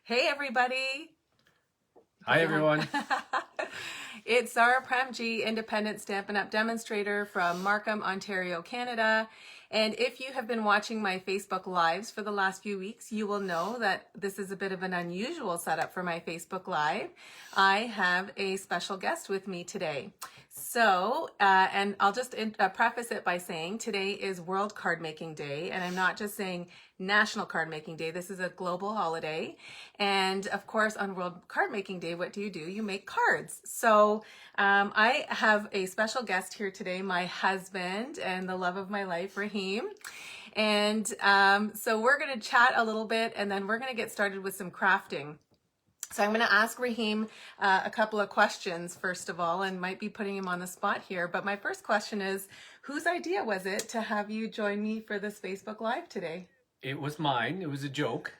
Hey everybody! Hi everyone. It's Zara Premji, independent Stampin' Up! Demonstrator from Markham, Ontario, Canada. And if you have been watching my Facebook Lives for the last few weeks, you will know that this is a bit of an unusual setup for my Facebook Live. I have a special guest with me today. So, and I'll just preface it by saying today is World Cardmaking Day, and I'm not just saying National Cardmaking Day. This is a global holiday. And of course, on World Cardmaking Day, what do? You make cards. So I have a special guest here today, my husband and the love of my life, Raheem. And so we're going to chat a little bit, and then we're going to get started with some crafting. So I'm going to ask Raheem a couple of questions, first of all, and might be putting him on the spot here. But my first question is, whose idea was it to have you join me for this Facebook Live today? It was mine. It was a joke.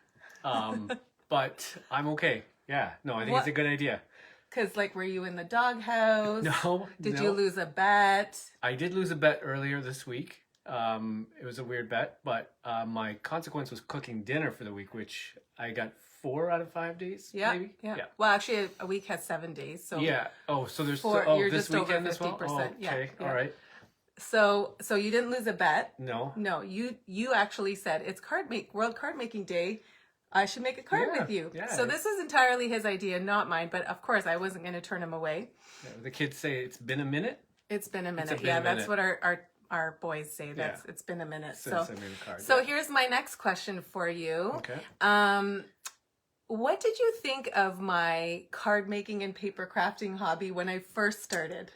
But I'm okay. Yeah. No, I think it's a good idea. Because, like, were you in the doghouse? No. Did you lose a bet? I did lose a bet earlier this week. It was a weird bet, but my consequence was cooking dinner for the week, which I got 4 out of 5 days. Yeah, maybe? yeah. Well, actually, a week has 7 days. So yeah. Oh, so there's you're this just over weekend as well. 50%. Oh, okay. Yeah. All right. So you didn't lose a bet. No. No. You actually said it's World Cardmaking Day. I should make a card with you. Yeah. So this is entirely his idea, not mine. But of course, I wasn't going to turn him away. Yeah, the kids say it's been a minute. It's been a minute. Yeah, that's what our boys say. It's been a minute. Since I made a card. So here's my next question for you. Okay. What did you think of my card making and paper crafting hobby when I first started?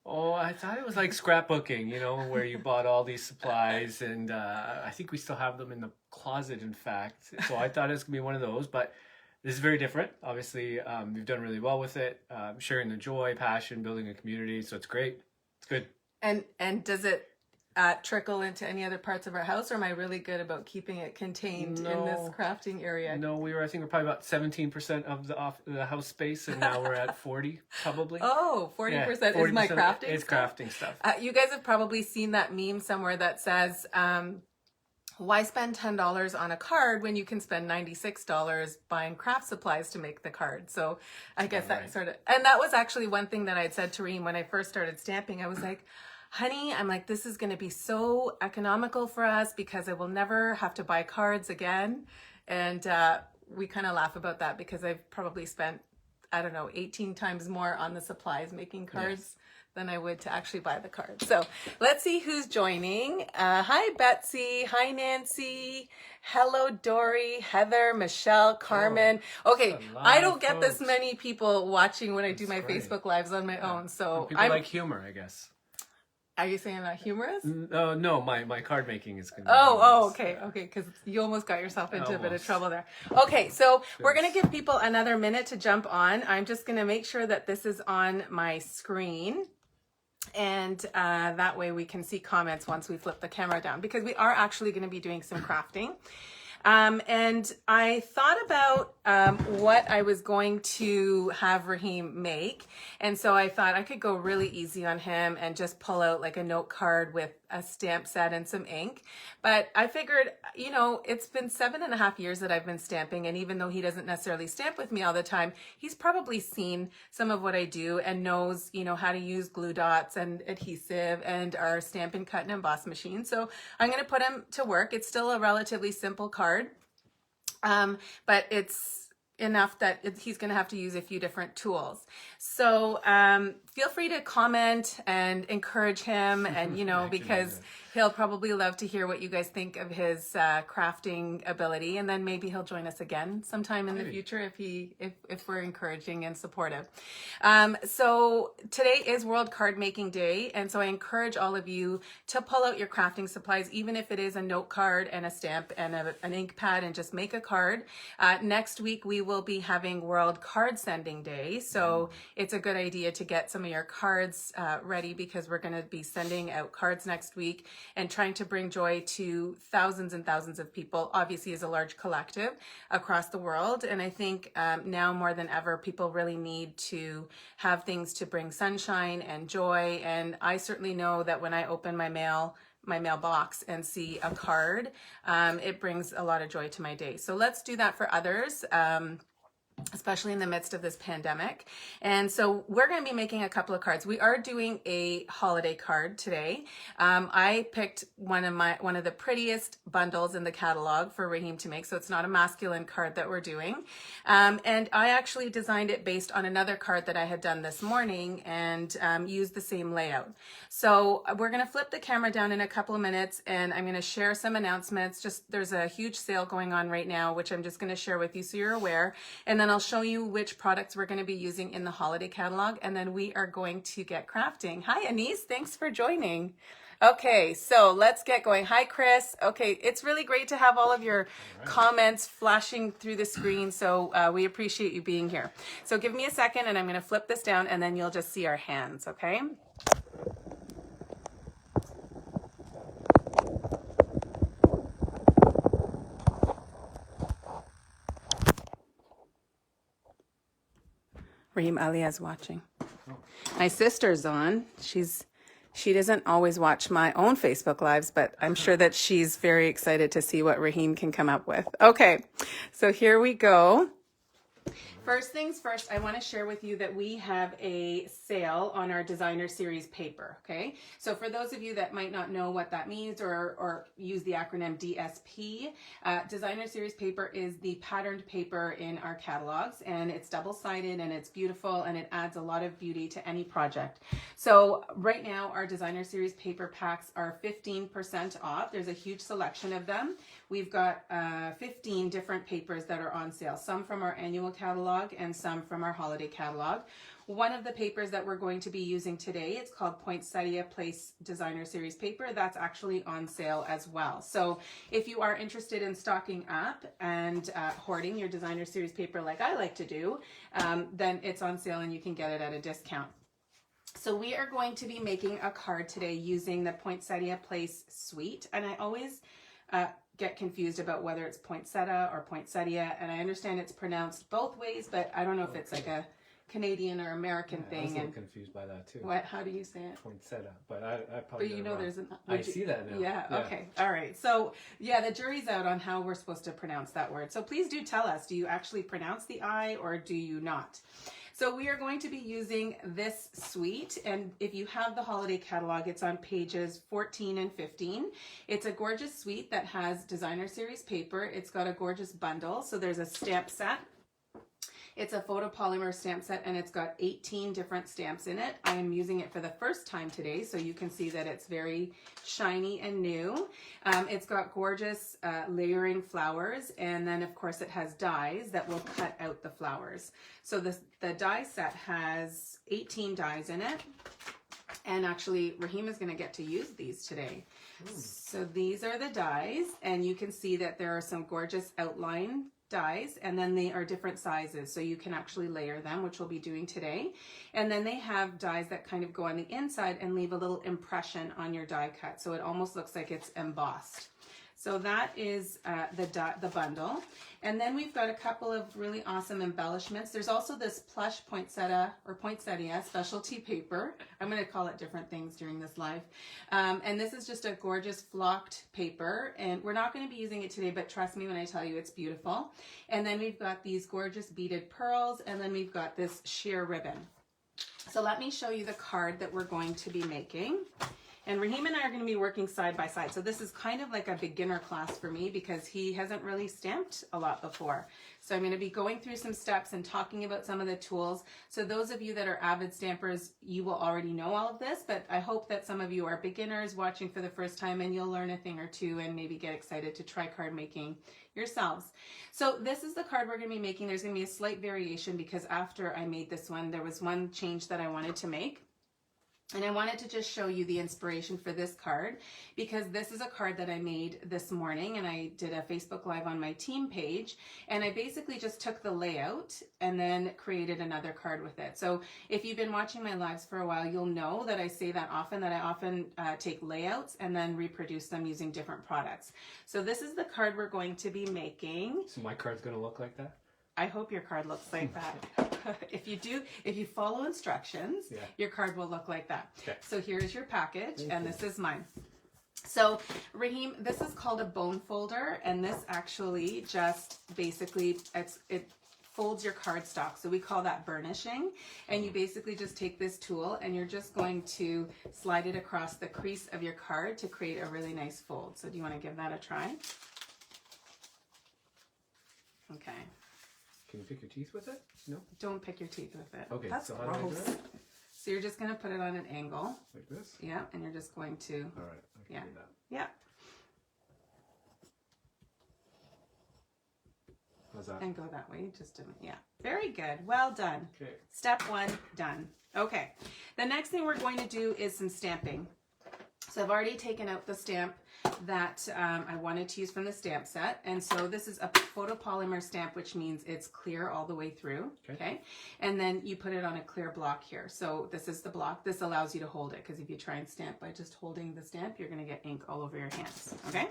Oh, I thought it was like scrapbooking, where you bought all these supplies, and I think we still have them in the closet, in fact. So I thought it was going to be one of those, but this is very different. Obviously, you've done really well with it, sharing the joy, passion, building a community, so it's great. It's good. And does it trickle into any other parts of our house, or am I really good about keeping it contained in this crafting area? No, I think we're probably about 17% of the house space, and now we're at 40 probably. Oh, 40% is my crafting It's stuff? crafting stuff. You guys have probably seen that meme somewhere that says, why spend $10 on a card when you can spend $96 buying craft supplies to make the card? So I guess that sort of, and that was actually one thing that I had said to Reem when I first started stamping. I was like, honey, I'm like, this is going to be so economical for us because I will never have to buy cards again. And we kind of laugh about that because I've probably spent, 18 times more on the supplies making cards than I would to actually buy the cards. So let's see who's joining. Hi, Betsy. Hi, Nancy. Hello, Dory, Heather, Michelle, Carmen. Okay, I don't get this many people watching when I do my Facebook Lives on my own. So people like humor, I guess. Are you saying I'm not humorous? No, my card making is going to be okay, because you almost got yourself into a bit of trouble there. Okay, so we're going to give people another minute to jump on. I'm just going to make sure that this is on my screen. And that way we can see comments once we flip the camera down, because we are actually going to be doing some crafting. And I thought about what I was going to have Raheem make. And so I thought I could go really easy on him and just pull out like a note card with a stamp set and some ink. But I figured, it's been 7.5 years that I've been stamping. And even though he doesn't necessarily stamp with me all the time, he's probably seen some of what I do and knows, how to use glue dots and adhesive and our stamp and cut and emboss machine. So I'm going to put him to work. It's still a relatively simple card. But it's enough that he's going to have to use a few different tools. So feel free to comment and encourage him, and because he'll probably love to hear what you guys think of his crafting ability, and then maybe he'll join us again sometime in the future if we're encouraging and supportive. So today is World Cardmaking Day, and so I encourage all of you to pull out your crafting supplies, even if it is a note card and a stamp and an ink pad, and just make a card. Next week we will be having World Card Sending Day, so it's a good idea to get some of your cards ready, because we're going to be sending out cards next week and trying to bring joy to thousands and thousands of people. Obviously, as a large collective across the world, and I think now more than ever, people really need to have things to bring sunshine and joy. And I certainly know that when I open my mail my mailbox and see a card, it brings a lot of joy to my day. So let's do that for others. Especially in the midst of this pandemic. And so we're going to be making a couple of cards. We are doing a holiday card today. I picked one of the prettiest bundles in the catalog for Raheem to make. So it's not a masculine card that we're doing. And I actually designed it based on another card that I had done this morning and used the same layout. So we're going to flip the camera down in a couple of minutes and I'm going to share some announcements. There's a huge sale going on right now, which I'm just going to share with you so you're aware. And then I'll show you which products we're going to be using in the holiday catalog, and then we are going to get crafting. Hi, Anise. Thanks for joining. Okay, so let's get going. Hi, Chris. Okay, it's really great to have all of your comments flashing through the screen, so we appreciate you being here. So give me a second, and I'm going to flip this down, and then you'll just see our hands, okay? Raheem Alia's watching. My sister's on. She doesn't always watch my own Facebook Lives, but I'm sure that she's very excited to see what Raheem can come up with. Okay, so here we go. First things first, I want to share with you that we have a sale on our designer series paper, okay? So for those of you that might not know what that means or use the acronym DSP, designer series paper is the patterned paper in our catalogs, and it's double-sided and it's beautiful and it adds a lot of beauty to any project. So right now our designer series paper packs are 15% off. There's a huge selection of them. We've got 15 different papers that are on sale, some from our annual catalog and some from our holiday catalog. One of the papers that we're going to be using today, it's called Pointsettia Petals Designer Series paper. That's actually on sale as well. So if you are interested in stocking up and hoarding your designer series paper like I like to do, then it's on sale and you can get it at a discount. So we are going to be making a card today using the Pointsettia Petals Suite, and I always get confused about whether it's poinsettia or poinsettia, and I understand it's pronounced both ways, but I don't know if it's like a Canadian or American thing. I was a little confused by that too. What? How do you say it? Poinsettia, but I probably. But you know, there's an. I see that now. Yeah. Okay. All right. So yeah, the jury's out on how we're supposed to pronounce that word. So please do tell us. Do you actually pronounce the I or do you not? So we are going to be using this suite, and if you have the holiday catalog, it's on pages 14 and 15. It's a gorgeous suite that has designer series paper. It's got a gorgeous bundle. So there's a stamp set. It's a photopolymer stamp set, and it's got 18 different stamps in it. I am using it for the first time today, so you can see that it's very shiny and new. It's got gorgeous layering flowers, and then of course it has dies that will cut out the flowers. So the die set has 18 dies in it, and actually Raheem is going to get to use these today. So these are the dies, and you can see that there are some gorgeous outline dies, and then they are different sizes, so you can actually layer them, which we'll be doing today. And then they have dies that kind of go on the inside and leave a little impression on your die cut, so it almost looks like it's embossed. So that is the bundle. And then we've got a couple of really awesome embellishments. There's also this plush poinsettia specialty paper. I'm going to call it different things during this live. And this is just a gorgeous flocked paper. And we're not going to be using it today, but trust me when I tell you it's beautiful. And then we've got these gorgeous beaded pearls. And then we've got this sheer ribbon. So let me show you the card that we're going to be making. And Raheem and I are going to be working side by side. So this is kind of like a beginner class for me because he hasn't really stamped a lot before. So I'm going to be going through some steps and talking about some of the tools. So those of you that are avid stampers, you will already know all of this, but I hope that some of you are beginners watching for the first time and you'll learn a thing or two and maybe get excited to try card making yourselves. So this is the card we're going to be making. There's going to be a slight variation because after I made this one, there was one change that I wanted to make. And I wanted to just show you the inspiration for this card because this is a card that I made this morning, and I did a Facebook Live on my team page, and I basically just took the layout and then created another card with it. So if you've been watching my lives for a while, you'll know that I say that I often take layouts and then reproduce them using different products. So this is the card we're going to be making. So my card's going to look like that? I hope your card looks like that. If you follow instructions, your card will look like that. Okay. So here's your package, and this is mine. So Raheem, this is called a bone folder, and this actually just basically, it folds your cardstock. So we call that burnishing. And you basically just take this tool and you're just going to slide it across the crease of your card to create a really nice fold. So do you want to give that a try? Okay. Can you pick your teeth with it? No? Don't pick your teeth with it. Okay, That's so how do I do gross. it? So you're just going to put it on an angle. Like this? Yeah, and you're just going to... All right, I can do that. Yeah. How's that? And go that way, just a minute. Yeah. Very good. Well done. Okay. Step 1, done. Okay. The next thing we're going to do is some stamping. So I've already taken out the stamp that I wanted to use from the stamp set. And so this is a photopolymer stamp, which means it's clear all the way through. Okay. And then you put it on a clear block here. So this is the block. This allows you to hold it, because if you try and stamp by just holding the stamp, you're going to get ink all over your hands. Okay.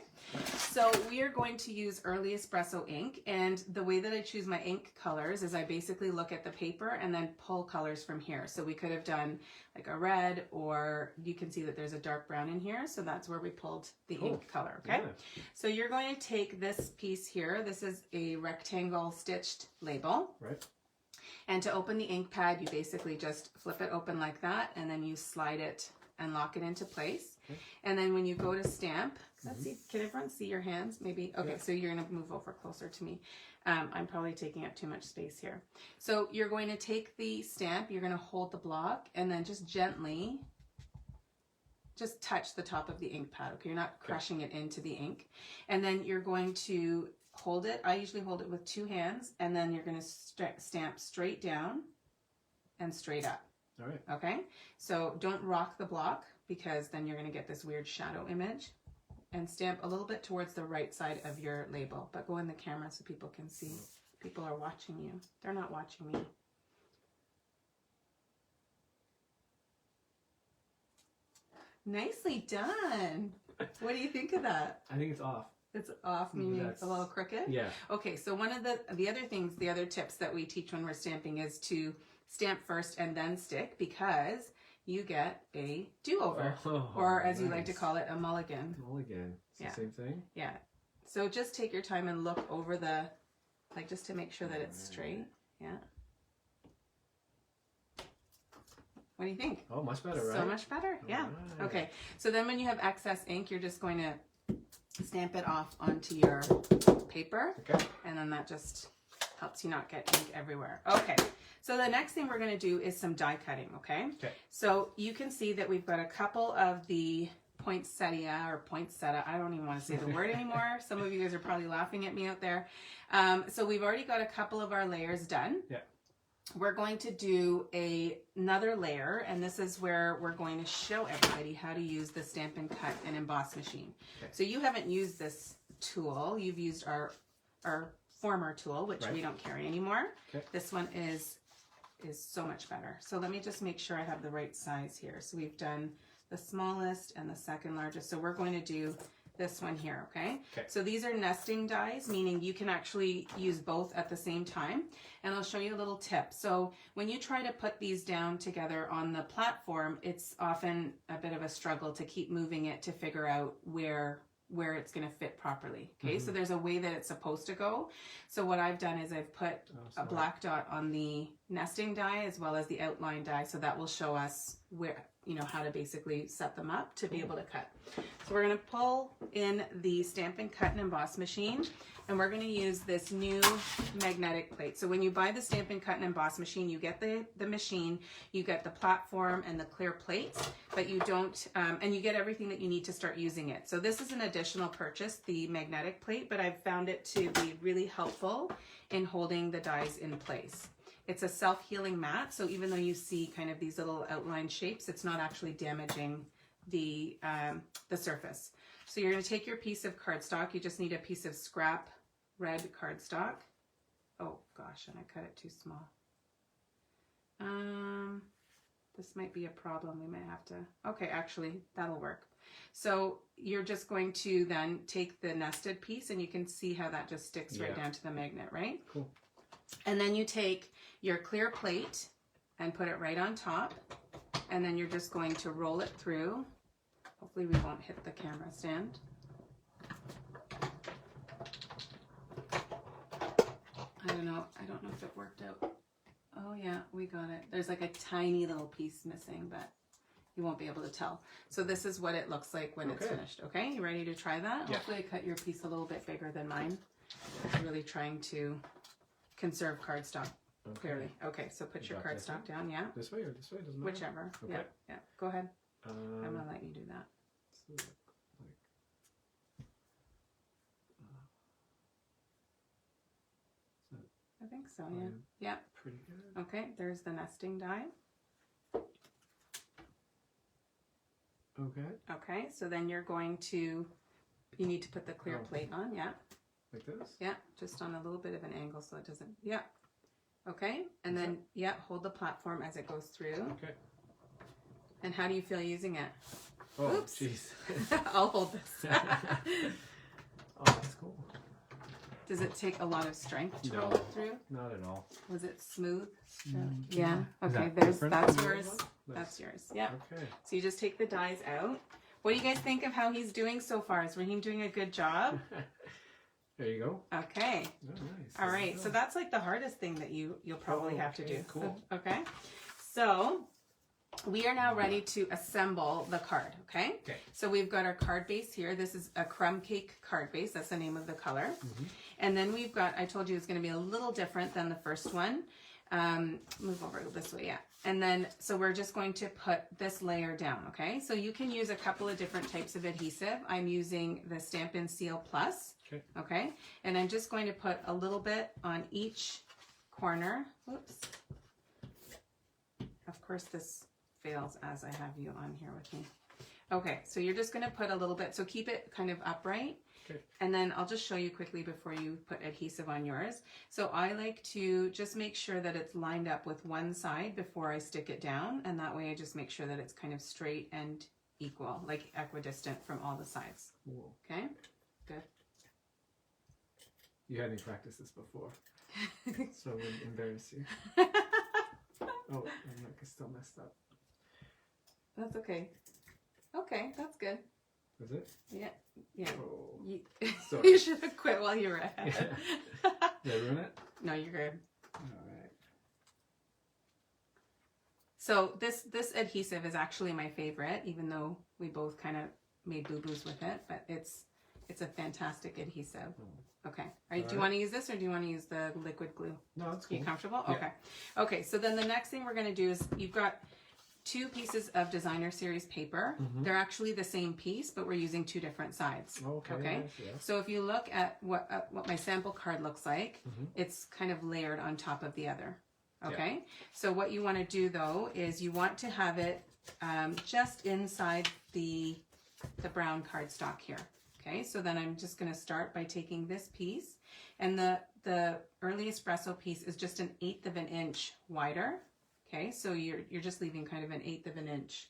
So we are going to use early espresso ink. And the way that I choose my ink colors is I basically look at the paper and then pull colors from here. So we could have done like a red, or you can see that there's a dark brown in here. So that's where we pulled the ink color. Okay. Yeah. So you're going to take this piece here. This is a rectangle stitched label. Right. And to open the ink pad, you basically just flip it open like that, and then you slide it and lock it into place. Okay. And then when you go to stamp, let's see, can everyone see your hands? Maybe. Okay, yeah. So you're going to move over closer to me. I'm probably taking up too much space here. So you're going to take the stamp, you're going to hold the block, and then just gently just touch the top of the ink pad. Okay, you're not crushing it into the ink. And then you're going to hold it. I usually hold it with 2 hands, and then you're going to stamp straight down and straight up. All right. Okay, so don't rock the block, because then you're going to get this weird shadow image. And stamp a little bit towards the right side of your label, but go in the camera so people can see. People are watching you. They're not watching me. Nicely done. What do you think of that? I think it's off. It's off, meaning it's a little crooked? Yeah. Okay, so one of the other things, the other tips that we teach when we're stamping is to stamp first and then stick, because you get a do-over, or as you like to call it, a mulligan. Mulligan. It's the same thing? Yeah. So just take your time and look over the, like, just to make sure that it's straight. Yeah. What do you think? Oh, much better, right? So much better. Yeah. Right. Okay. So then when you have excess ink, you're just going to stamp it off onto your paper. Okay. And then that just helps you not get ink everywhere. Okay. So the next thing we're going to do is some die cutting, okay? Okay. So you can see that we've got a couple of the poinsettia or poinsettia. I don't even want to say the word anymore. Some of you guys are probably laughing at me out there. So we've already got a couple of our layers done. Yeah. We're going to do another layer, and this is where we're going to show everybody how to use the Stampin' Cut and Emboss machine. Okay. So you haven't used this tool. You've used our former tool, which we don't carry anymore. Okay. This one is so much better. So let me just make sure I have the right size here. So we've done the smallest and the second largest. So we're going to do this one here, okay? So these are nesting dies, meaning you can actually use both at the same time. And I'll show you a little tip. So when you try to put these down together on the platform, it's often a bit of a struggle to keep moving it to figure out where it's going to fit properly. Okay, so there's a way that it's supposed to go. So what I've done is I've put a black dot on the nesting die as well as the outline die, so that will show us where, how to basically set them up to be able to cut. So we're going to pull in the Stampin' Cut and Emboss machine, and we're going to use this new magnetic plate. So when you buy the Stampin' Cut and Emboss machine, you get the machine, you get the platform and the clear plates, but you don't, and you get everything that you need to start using it. So this is an additional purchase, the magnetic plate, but I've found it to be really helpful in holding the dies in place. It's a self-healing mat, so even though you see kind of these little outline shapes, it's not actually damaging the surface. So you're going to take your piece of cardstock. You just need a piece of scrap red cardstock. Oh gosh, and I cut it too small. This might be a problem. We might have to, okay, actually that'll work. So you're just going to then take the nested piece, and you can see how that just sticks right down to the magnet, right? Cool. And then you take your clear plate and put it right on top, and then you're just going to roll it through Hopefully we won't hit the camera stand. I don't know if it worked out. Oh yeah, we got it. There's like a tiny little piece missing, but you won't be able to tell. So this is what it looks like when it's finished. Okay, you ready to try that? Yeah. Hopefully I cut your piece a little bit bigger than mine. I'm really trying to conserve cardstock. Clearly. Okay, so put your cardstock down, yeah? This way or this way? Doesn't matter. Whichever. Okay. Yeah, yeah. Go ahead. I'm going to let you do that. So I think so, yeah. Yeah. Pretty good. Okay, there's the nesting die. Okay. Okay, so then you're going to, you need to put the clear plate on, yeah. Like this? Yeah, just on a little bit of an angle so it doesn't, yeah. Okay, and then, yeah, hold the platform as it goes through. Okay. And how do you feel using it? Oh, oops. Jeez. I'll hold this. Oh, that's cool. Does it take a lot of strength to roll it through? Not at all. Was it smooth? Mm-hmm. Yeah. Okay, that's yours. That's yours. Yeah. Okay. So you just take the dies out. What do you guys think of how he's doing so far? Is Raheem doing a good job? There you go. Okay. Oh, nice. All right. So that's like the hardest thing that you'll probably have to do. Cool. Okay. So we are now ready to assemble the card. Okay. Okay. So we've got our card base here. This is a crumb cake card base. That's the name of the color. Mm-hmm. And then we've got, I told you it's going to be a little different than the first one. Move over this way. Yeah. And then, so we're just going to put this layer down. Okay. So you can use a couple of different types of adhesive. I'm using the Stampin' Seal Plus. Okay. Okay. And I'm just going to put a little bit on each corner. Whoops. Of course, this fails as I have you on here with me. Okay. So you're just going to put a little bit. So keep it kind of upright. Okay. And then I'll just show you quickly before you put adhesive on yours. So I like to just make sure that it's lined up with one side before I stick it down. And that way I just make sure that it's kind of straight and equal, like equidistant from all the sides. Cool. Okay. Good. You had me practice this before, so I wouldn't embarrass you. Oh, and look, it's still messed up. That's okay. Okay, that's good. Is it? Yeah. Yeah. Oh, you should have quit while you were ahead. Yeah. Did I ruin it? No, you're good. All right. So this adhesive is actually my favorite, even though we both kind of made boo-boos with it, but it's a fantastic adhesive. Okay. Do you want to use this or do you want to use the liquid glue? No, it's cool. You comfortable? Yeah. Okay. Okay, so then the next thing we're going to do is you've got 2 pieces of designer series paper. Mm-hmm. They're actually the same piece, but we're using 2 different sides. Okay. Okay. Nice, yeah. So if you look at what my sample card looks like, mm-hmm. It's kind of layered on top of the other. Okay. Yeah. So what you want to do though is you want to have it just inside the brown cardstock here. Okay. So then I'm just going to start by taking this piece, and the early espresso piece is just 1/8 of an inch wider. Okay, so you're just leaving kind of 1/8 of an inch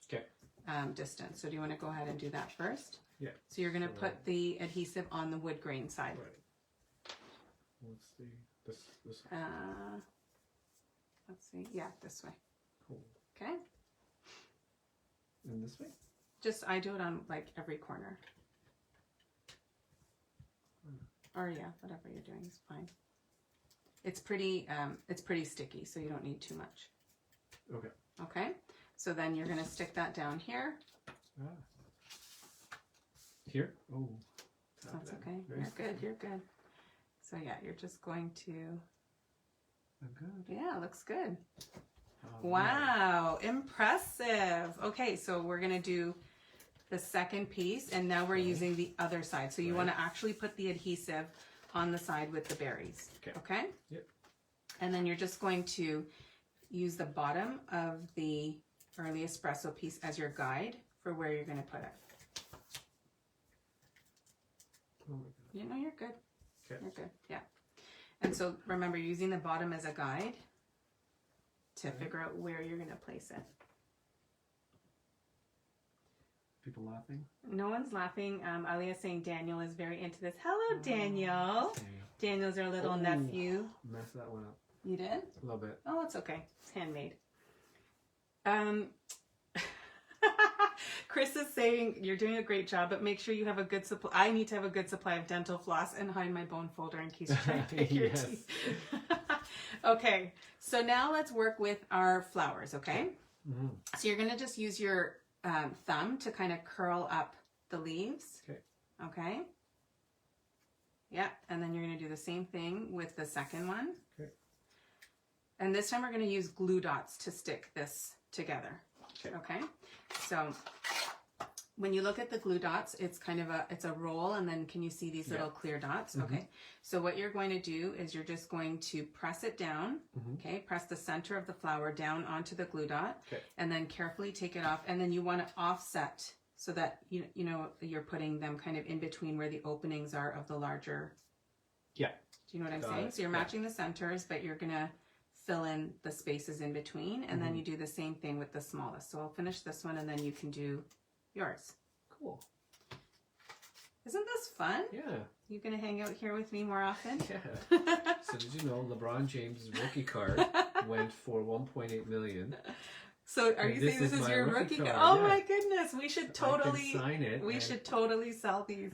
distance. So do you want to go ahead and do that first? Yeah. So you're going to put the adhesive on the wood grain side. Right. Let's see. This. Let's see. Yeah, this way. Cool. Okay. And this way? I do it on like every corner. Or yeah, whatever you're doing is fine. It's pretty sticky, so you don't need too much. Okay. Okay. So then you're going to stick that down here. Here? Oh. That's okay. You're good. You're good. So yeah, you're just going to. Good. Yeah, looks good. Oh, wow, impressive. Okay, so we're going to do the second piece, and now we're using the other side. So you want to actually put the adhesive on the side with the berries. Okay? Yep. And then you're just going to use the bottom of the early espresso piece as your guide for where you're going to put it. Oh my God. You know, you're good. Okay. You're good. Yeah. And so remember, using the bottom as a guide to figure out where you're going to place it. People laughing? No one's laughing. Alia's saying Daniel is very into this. Hello, Daniel. Daniel's our little nephew. Messed that one up. You did? A little bit. Oh, it's okay. It's handmade. Chris is saying you're doing a great job, but make sure you have a good supply. I need to have a good supply of dental floss and hide my bone folder in case you try to pick your teeth. Okay, so now let's work with our flowers, okay? Mm-hmm. So you're going to just use your thumb to kind of curl up the leaves. Okay. Okay. Yeah, and then you're going to do the same thing with the second one. Okay. And this time we're going to use glue dots to stick this together. Okay. So when you look at the glue dots, it's kind of it's a roll, and then can you see these little clear dots? Mm-hmm. Okay. So what you're going to do is you're just going to press it down. Mm-hmm. Okay. Press the center of the flower down onto the glue dot, okay. and then carefully take it off. And then you want to offset so that you know you're putting them kind of in between where the openings are of the larger. Yeah. Do you know what I'm Got saying? it. So you're matching the centers, but you're gonna fill in the spaces in between, and then you do the same thing with the smallest. So I'll finish this one, and then you can do yours. Cool. Isn't this fun? Yeah. You gonna hang out here with me more often? Yeah. So did you know LeBron James' rookie card went for 1.8 million? So are you saying this is my your rookie card? card? Oh Yeah. my goodness, we should totally I can sign it. we should totally sell these.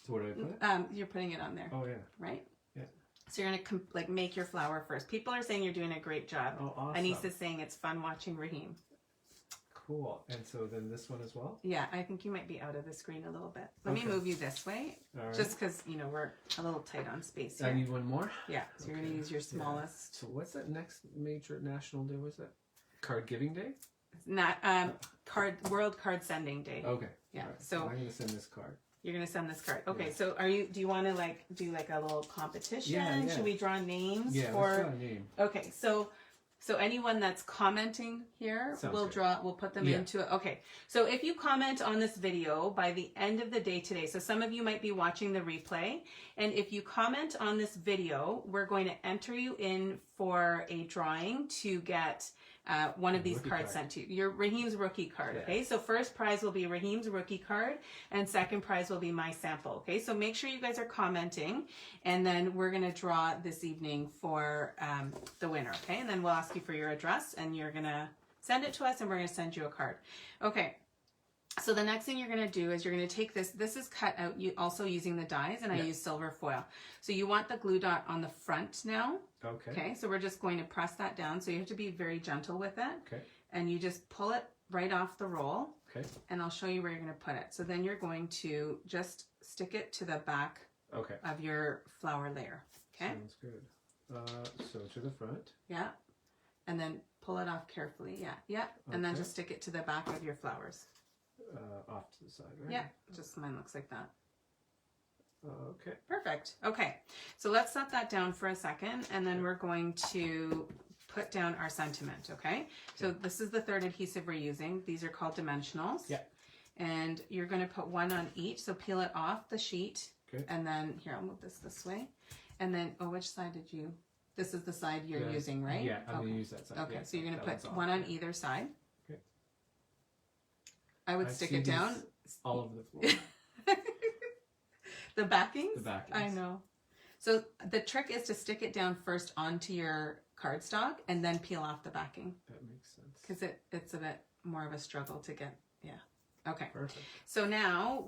So where do I put it? You're putting it on there, Oh yeah. right? Yeah. So you're gonna like make your flower first. People are saying you're doing a great job. Oh, awesome. Anissa's saying it's fun watching Raheem. Cool. And so then this one as well? Yeah, I think you might be out of the screen a little bit. Let me Okay. move you this way, All right. just because you know we're a little tight on space I here. need one more? Yeah, so you're gonna Okay. use your Yeah. smallest. So what's that next major national day? Was that Card Giving Day? Not World Card Sending Day. Okay. Yeah, All right. so- I'm gonna send this card. You're gonna send this card. Okay, Yeah. so do you want to like do like a little competition? Yeah. Should we draw names Yeah. for? Let's draw a name. Okay, so anyone that's commenting here, Sounds we'll good. we'll put them Yeah. into it. Okay, so if you comment on this video by the end of the day today, so some of you might be watching the replay, and if you comment on this video, we're going to enter you in for a drawing to get one of these Rookie cards card. sent to you. Your Raheem's rookie card, Yeah. okay? So first prize will be Raheem's rookie card, and second prize will be my sample, okay? So make sure you guys are commenting, and then we're gonna draw this evening for the winner, okay? And then we'll ask you for your address, and you're gonna send it to us, and we're gonna send you a card. Okay. So the next thing you're going to do is you're going to take this. This is cut out also using the dies, and I use silver foil. So you want the glue dot on the front now. Okay. Okay, so we're just going to press that down. So you have to be very gentle with it. Okay. And you just pull it right off the roll. Okay. And I'll show you where you're going to put it. So then you're going to just stick it to the back Okay. of your flower layer. Okay? Sounds good. So to the front. Yeah. And then pull it off carefully. Yeah. Yeah. And then Okay. just stick it to the back of your flowers. Off to the side, right? Yeah. Just mine looks like that. Okay. Perfect. Okay, so let's set that down for a second, and then we're going to put down our sentiment, okay? So this is the third adhesive we're using. These are called dimensionals. Yeah. And you're going to put one on each, so peel it off the sheet. Okay. And then, here, I'll move this way. And then, which side did you, this is the side you're using, right? Yeah, I'm okay. going to use that side. Okay, Yeah, so you're going to that put one's one off. on either side. Okay. I would I stick see it down. these all over the floor. The backings? The backings. I know. So the trick is to stick it down first onto your cardstock and then peel off the backing, That makes sense. because it's a bit more of a struggle to get. Yeah. Okay. Perfect. So now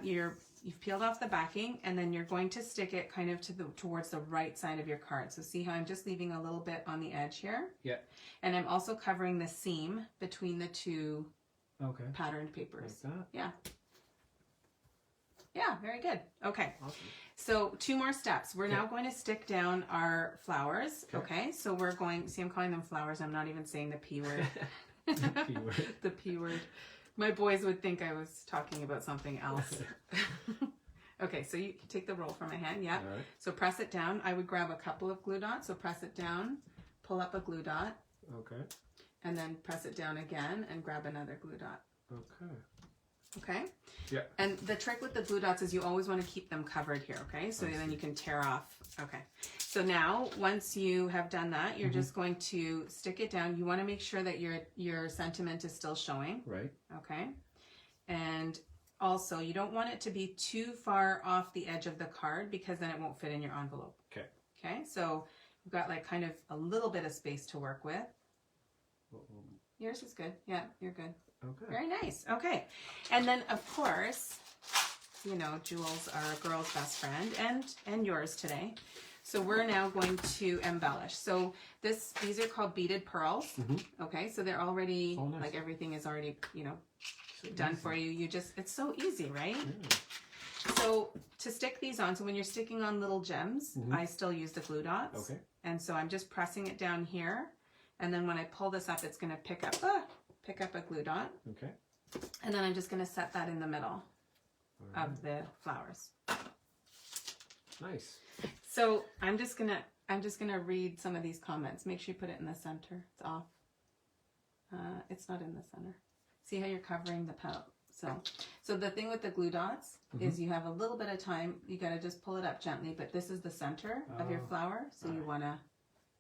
you've peeled off the backing, and then you're going to stick it kind of towards the right side of your card. So see how I'm just leaving a little bit on the edge here? Yeah. And I'm also covering the seam between the two Okay. patterned papers. Like that. Yeah. Yeah, very good. Okay. Awesome. So 2 more steps. We're now going to stick down our flowers. Okay. So we're going, see, I'm calling them flowers. I'm not even saying the P word. P word. The P word. My boys would think I was talking about something else. Okay. So you take the roll from my hand. Yeah. All right. So press it down. I would grab a couple of glue dots. So press it down, pull up a glue dot, Okay. and then press it down again and grab another glue dot. Okay. Okay. Yeah. And the trick with the glue dots is you always want to keep them covered here, okay? So then you can tear off. Okay. So now, once you have done that, you're just going to stick it down. You want to make sure that your sentiment is still showing, Right. okay? And also, you don't want it to be too far off the edge of the card, because then it won't fit in your envelope. Okay. Okay? So you've got like kind of a little bit of space to work with. Yours is good. Yeah, you're good. Okay. Very nice. Okay. And then, of course, you know, jewels are a girl's best friend and yours today. So we're now going to embellish. So these are called beaded pearls. Okay, so they're already, nice. like everything is already, you know, done for you. You just, it's so easy, right? Yeah. So to stick these on, so when you're sticking on little gems, I still use the glue dots. Okay. And so I'm just pressing it down here. And then when I pull this up, it's going to pick up a glue dot. Okay. And then I'm just going to set that in the middle of the flowers. Nice. So I'm just gonna read some of these comments. Make sure you put it in the center. It's off. It's not in the center. See how you're covering the petal. So the thing with the glue dots is you have a little bit of time. You gotta just pull it up gently. But this is the center of your flower, so you wanna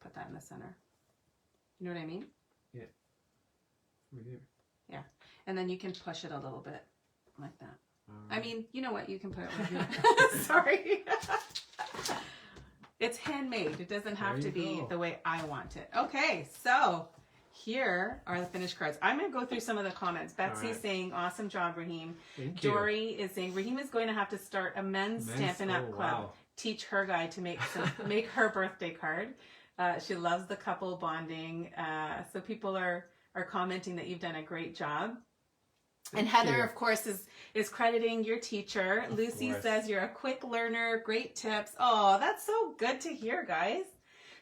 put that in the center. You know what I mean? Yeah. Right here. Yeah, and then you can push it a little bit like that. I mean, you know what? You can put it right here. Sorry. It's handmade. It doesn't have to be the way I want it. Okay, so here are the finished cards. I'm going to go through some of the comments. Betsy's saying, awesome job, Raheem. Thank you. Dory is saying, Raheem is going to have to start a men's Stampin' Up! Club. Wow. Teach her guy to make her birthday card. She loves the couple bonding. So people are commenting that you've done a great job. And Heather, of course, is crediting your teacher. Lucy says you're a quick learner, great tips. Oh, that's so good to hear, guys.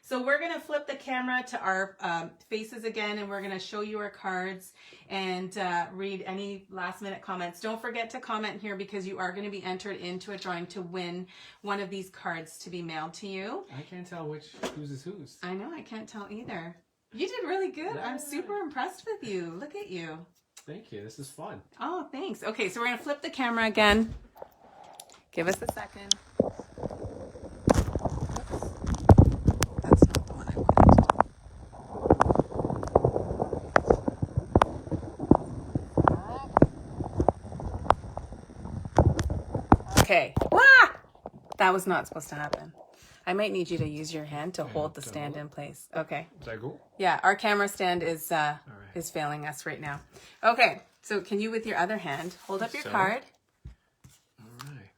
So we're going to flip the camera to our faces again, and we're going to show you our cards and read any last minute comments. Don't forget to comment here because you are going to be entered into a drawing to win one of these cards to be mailed to you. I can't tell whose is whose. I know, I can't tell either. You did really good. I'm super impressed with you. Look at you. Thank you. This is fun. Oh, thanks. Okay, so we're going to flip the camera again. Give us a second. That's not the one I wanted. Okay. Ah! That was not supposed to happen. I might need you to use your hand to hold the stand in place. Okay. Is that cool? Yeah, our camera stand is failing us right now. Okay, so can you with your other hand hold up your card? All right.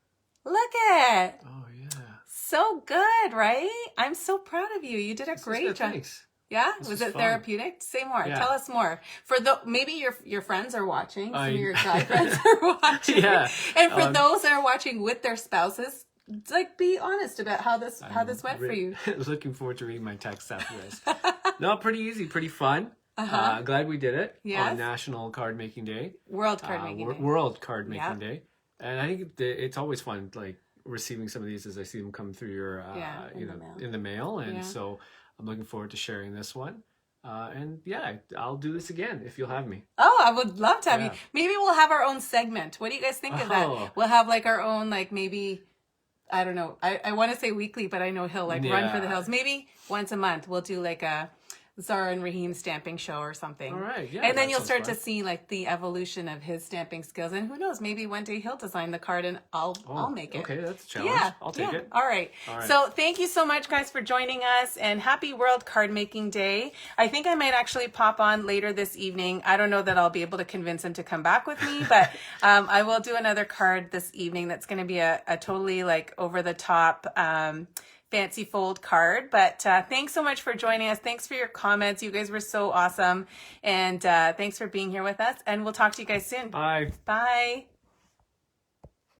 Look at it. Oh yeah. So good, right? I'm so proud of you. You did a great job. Thanks. Yeah, was it therapeutic? Say more. Yeah. Tell us more. For maybe your friends are watching. Some of your guy friends are watching. Yeah. And for those that are watching with their spouses, like, be honest about how this went for you. Looking forward to reading my text after this. No, pretty easy, pretty fun. Glad we did it on National Cardmaking Day. World Cardmaking Day. World Cardmaking Day. And I think it's always fun, like, receiving some of these as I see them come through your, in the mail. And so I'm looking forward to sharing this one. And yeah, I'll do this again if you'll have me. Oh, I would love to have you. Maybe we'll have our own segment. What do you guys think of that? We'll have like our own, like maybe... I don't know. I want to say weekly, but I know he'll like run for the hills. Maybe once a month we'll do like a Zara and Raheem stamping show or something. All right, yeah. And then you'll start to see like the evolution of his stamping skills. And who knows, maybe one day he'll design the card and I'll make it. Okay, that's a challenge. Yeah, I'll take it. All right. So thank you so much, guys, for joining us, and happy World Cardmaking Day. I think I might actually pop on later this evening. I don't know that I'll be able to convince him to come back with me, but I will do another card this evening that's going to be a totally like over the top fancy fold card. But thanks so much for joining us. Thanks for your comments. You guys were so awesome. And thanks for being here with us. And we'll talk to you guys soon. Bye. Bye.